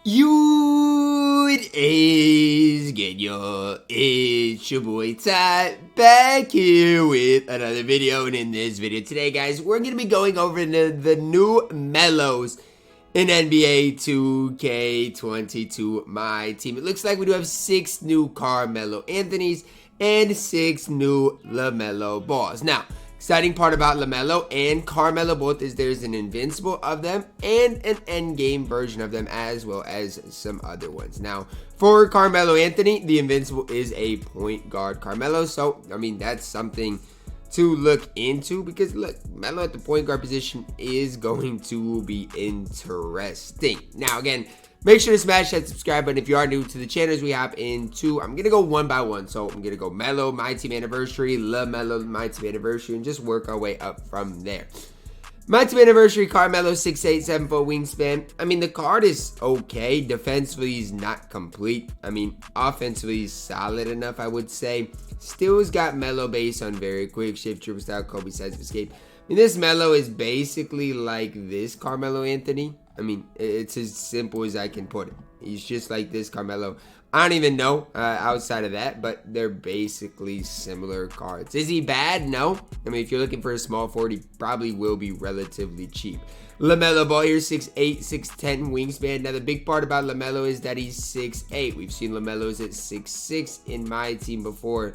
It is good, yo. It's your boy Ty back here with another video, and in this video today, guys, we're gonna be going over the new Melos in NBA 2K22 MyTEAM. It looks like we do have 6 new Carmelo Anthonys and 6 new LaMelo Balls. Now, exciting part about LaMelo and Carmelo both is there's an Invincible of them and an endgame version of them, as well as some other ones. Now, for Carmelo Anthony, the Invincible is a point guard Carmelo, so I mean that's something to look into, because look, Melo at the point guard position is going to be interesting. Now again, make sure to smash that subscribe button if you are new to the channel as we hop into, I'm going to go one by one. So I'm going to go Melo, MyTEAM Anniversary, LaMelo, MyTEAM Anniversary, and just work our way up from there. MyTEAM Anniversary, Carmelo, 6'8", 7-foot wingspan. I mean, the card is okay. Defensively, he's not complete. I mean, offensively, he's solid enough, I would say. Still has got Melo base on very quick shift, triple style, Kobe size of escape. I mean, this Melo is basically like this Carmelo Anthony. I mean, it's as simple as I can put it. He's just like this Carmelo. I don't even know outside of that, but they're basically similar cards. Is he bad? No. I mean, if you're looking for a small forward, he probably will be relatively cheap. LaMelo Ball here, 6'8", 6'10 wingspan. Now, the big part about LaMelo is that he's 6'8". We've seen LaMelo's at 6'6" in MyTEAM before.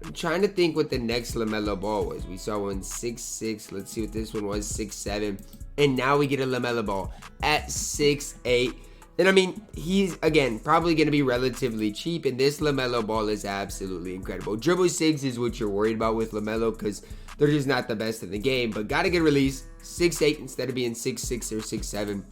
I'm trying to think what the next LaMelo Ball was. We saw one 6'6". Let's see what this one was, 6'7". And now we get a LaMelo Ball at 6'8". And I mean, he's, again, probably going to be relatively cheap. And this LaMelo Ball is absolutely incredible. Dribble 6 is what you're worried about with LaMelo, because they're just not the best in the game. But got a good release. 6'8" instead of being 6'6" or 6'7".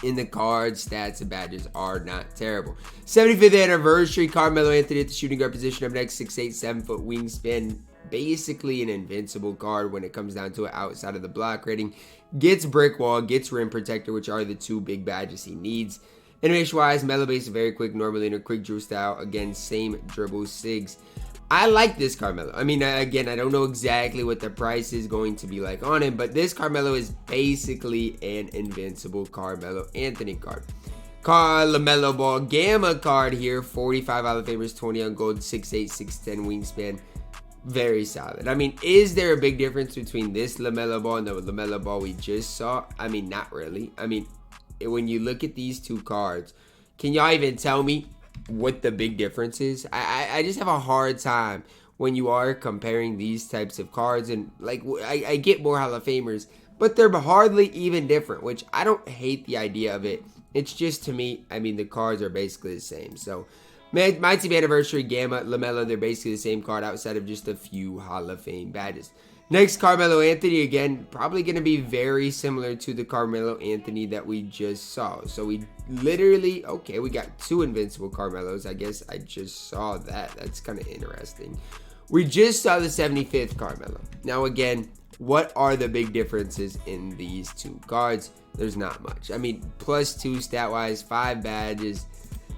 In the card, stats and badges are not terrible. 75th anniversary, Carmelo Anthony at the shooting guard position. Up next, 6'8", 7-foot wingspan. Basically an invincible card when it comes down to it outside of the block rating. Gets brick wall, gets rim protector, which are the 2 big badges he needs. Animation wise, Melo base very quick, normal leaner, quick dribble style. Again, same dribble sigs. I like this Carmelo. I mean, again, I don't know exactly what the price is going to be like on him, but this Carmelo is basically an invincible Carmelo Anthony card. LaMelo Ball Gamma card here, 45 Hall of Famers, 20 on gold, 6'8", 6'10 wingspan. Very solid. I mean, is there a big difference between this LaMelo Ball and the LaMelo Ball we just saw? I mean, not really. I mean, when you look at these 2 cards, can y'all even tell me what the big difference is? I just have a hard time when you are comparing these types of cards. And like, I get more Hall of Famers, but they're hardly even different, which I don't hate the idea of it. It's just, to me, I mean, the cards are basically the same. So MyTEAM Anniversary, Gamma, LaMelo, they're basically the same card outside of just a few Hall of Fame badges. Next, Carmelo Anthony, again, probably going to be very similar to the Carmelo Anthony that we just saw. So we literally, okay, we got 2 Invincible Carmelos. I guess I just saw that. That's kind of interesting. We just saw the 75th Carmelo. Now, again, what are the big differences in these 2 cards? There's not much. I mean, +2 stat-wise, 5 badges.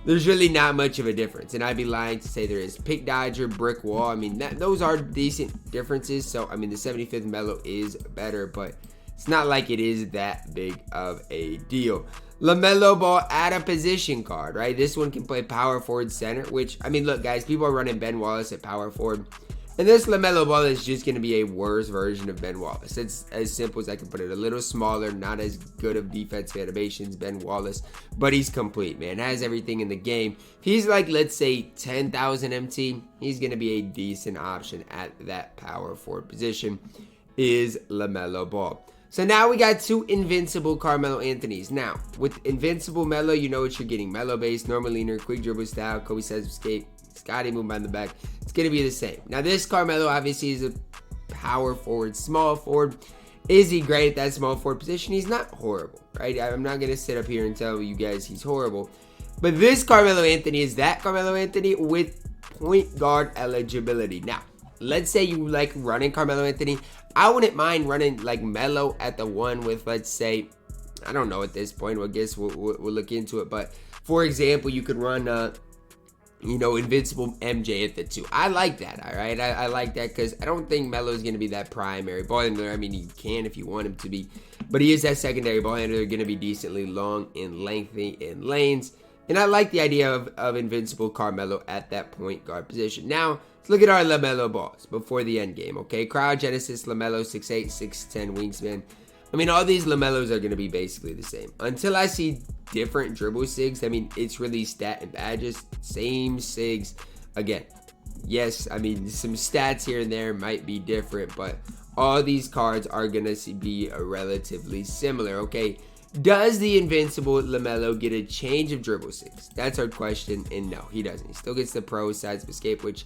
There's really not much of a difference, and I'd be lying to say there is. Pick Dodger, Brick Wall, I mean, those are decent differences. So, I mean, the 75th Melo is better, but it's not like it is that big of a deal. LaMelo Ball at a position card, right? This one can play power forward, center, which, I mean, look, guys, people are running Ben Wallace at power forward. And this LaMelo Ball is just going to be a worse version of Ben Wallace. It's as simple as I can put it. A little smaller, not as good of defensive animations, Ben Wallace. But he's complete, man. Has everything in the game. If he's like, let's say, 10,000 MT, he's going to be a decent option at that power forward position, is LaMelo Ball. So now we got 2 Invincible Carmelo Anthonys. Now, with Invincible Melo, you know what you're getting. Melo base, normal leaner, quick dribble style, Kobe size of escape, Scotty move by the back. It's going to be the same. Now, this Carmelo obviously is a power forward, small forward. Is he great at that small forward position? He's not horrible, right? I'm not going to sit up here and tell you guys he's horrible. But this Carmelo Anthony is that Carmelo Anthony with point guard eligibility. Now, let's say you like running Carmelo Anthony. I wouldn't mind running like Melo at the 1 with, let's say, I don't know at this point. I guess we'll look into it. But, for example, you could run you know, Invincible MJ at the 2. I like that, all right? I like that because I don't think Melo's going to be that primary ball handler. I mean, he can if you want him to be, but he is that secondary ball handler, going to be decently long and lengthy in lanes. And I like the idea of Invincible Carmelo at that point guard position. Now, let's look at our LaMelo balls before the end game, okay? Cryogenesis, LaMelo, 6'8", 6'10", wingspan. I mean, all these LaMelos are going to be basically the same. Until I see different dribble sigs, I mean, it's really stat and badges. Same sigs. Again, yes, I mean, some stats here and there might be different, but all these cards are going to be relatively similar, okay? Does the Invincible LaMelo get a change of dribble sigs? That's our question, and no, he doesn't. He still gets the pro sides of escape, which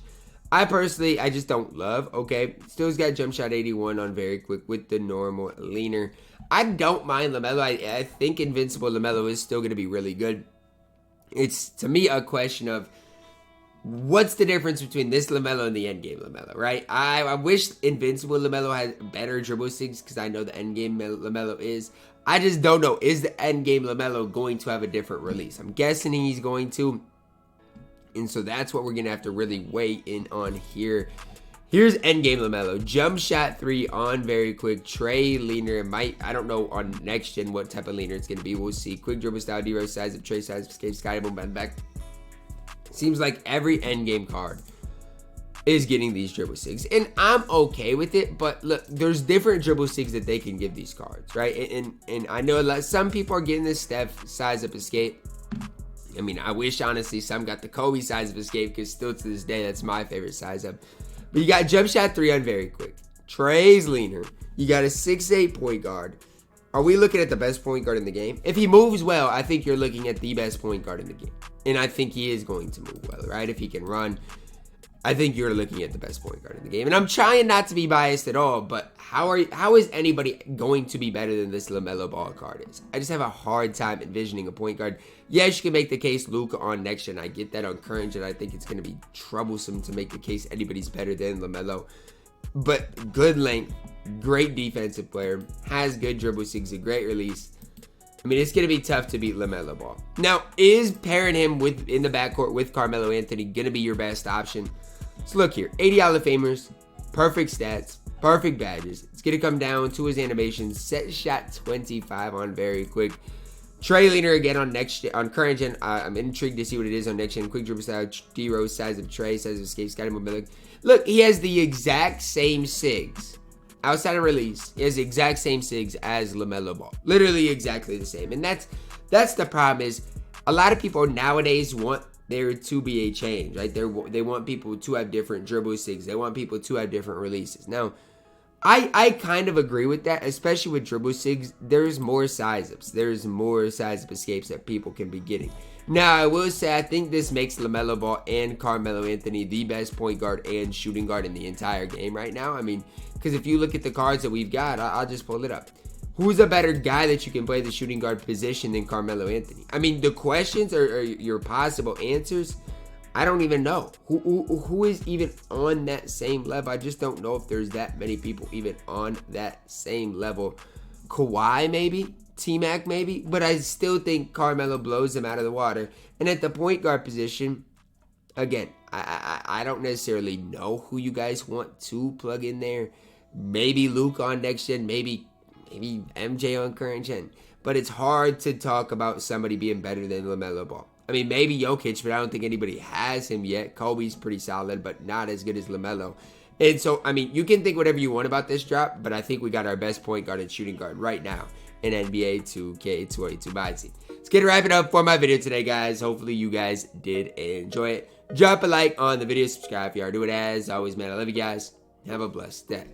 I just don't love, okay? Still's got jump shot 81 on very quick with the normal leaner. I don't mind LaMelo. I think Invincible LaMelo is still going to be really good. It's, to me, a question of what's the difference between this LaMelo and the endgame LaMelo, right? I wish Invincible LaMelo had better dribble sigs because I know the endgame LaMelo is. I just don't know. Is the endgame LaMelo going to have a different release? I'm guessing he's going to. And so that's what we're going to have to really weigh in on here. Here's endgame LaMelo. Jump shot 3 on very quick. Trey leaner. I don't know on next gen what type of leaner it's going to be. We'll see. Quick dribble style, D-Row size of Trey size, escape, SkyDeBo, bend back. Seems like every endgame card is getting these dribble sigs. And I'm okay with it, but look, there's different dribble sigs that they can give these cards, right? And I know some people are getting this Steph size up escape. I mean, I wish, honestly, some got the Kobe size of escape because still to this day, that's my favorite size up. But you got jump shot 3 on very quick. Trey's leaner. You got a 6'8" point guard. Are we looking at the best point guard in the game? If he moves well, I think you're looking at the best point guard in the game. And I think he is going to move well, right? If he can run, I think you're looking at the best point guard in the game. And I'm trying not to be biased at all, but how is anybody going to be better than this LaMelo Ball card is? I just have a hard time envisioning a point guard. Yes, you can make the case Luka on next gen. I get that on current gen. I think it's going to be troublesome to make the case anybody's better than LaMelo. But good length, great defensive player, has good dribble sigs, a great release. I mean, it's going to be tough to beat LaMelo Ball. Now, is pairing him in the backcourt with Carmelo Anthony going to be your best option? So look here, 80 Hall of Famers, perfect stats, perfect badges. It's going to come down to his animations. Set shot 25 on very quick. Trey leaner again on current gen. I'm intrigued to see what it is on next gen. Quick dribble style, D-Row, size of Trey, size of escape, SkyDeBo, Mello. Look, he has the exact same sigs. Outside of release, he has the exact same sigs as LaMelo Ball. Literally exactly the same. And that's the problem is a lot of people nowadays want there to be a change, right? They want people to have different dribble sigs. They want people to have different releases. Now, I kind of agree with that, especially with dribble sigs. There's more size ups. There's more size up escapes that people can be getting. Now, I will say I think this makes LaMelo Ball and Carmelo Anthony the best point guard and shooting guard in the entire game right now. I mean, because if you look at the cards that we've got, I'll just pull it up. Who's a better guy that you can play the shooting guard position than Carmelo Anthony? I mean, the questions are your possible answers. I don't even know. Who is even on that same level? I just don't know if there's that many people even on that same level. Kawhi maybe? T-Mac maybe? But I still think Carmelo blows him out of the water. And at the point guard position, again, I don't necessarily know who you guys want to plug in there. Maybe Luke on next gen, maybe MJ on current gen. But it's hard to talk about somebody being better than LaMelo Ball. I mean, maybe Jokic, but I don't think anybody has him yet. Kobe's pretty solid, but not as good as LaMelo. And so, I mean, you can think whatever you want about this drop, but I think we got our best point guard and shooting guard right now in NBA 2K22 MyTEAM. Let's get to wrap it up for my video today, guys. Hopefully you guys did enjoy it. Drop a like on the video, subscribe if you are. Do it as always, man. I love you guys. Have a blessed day.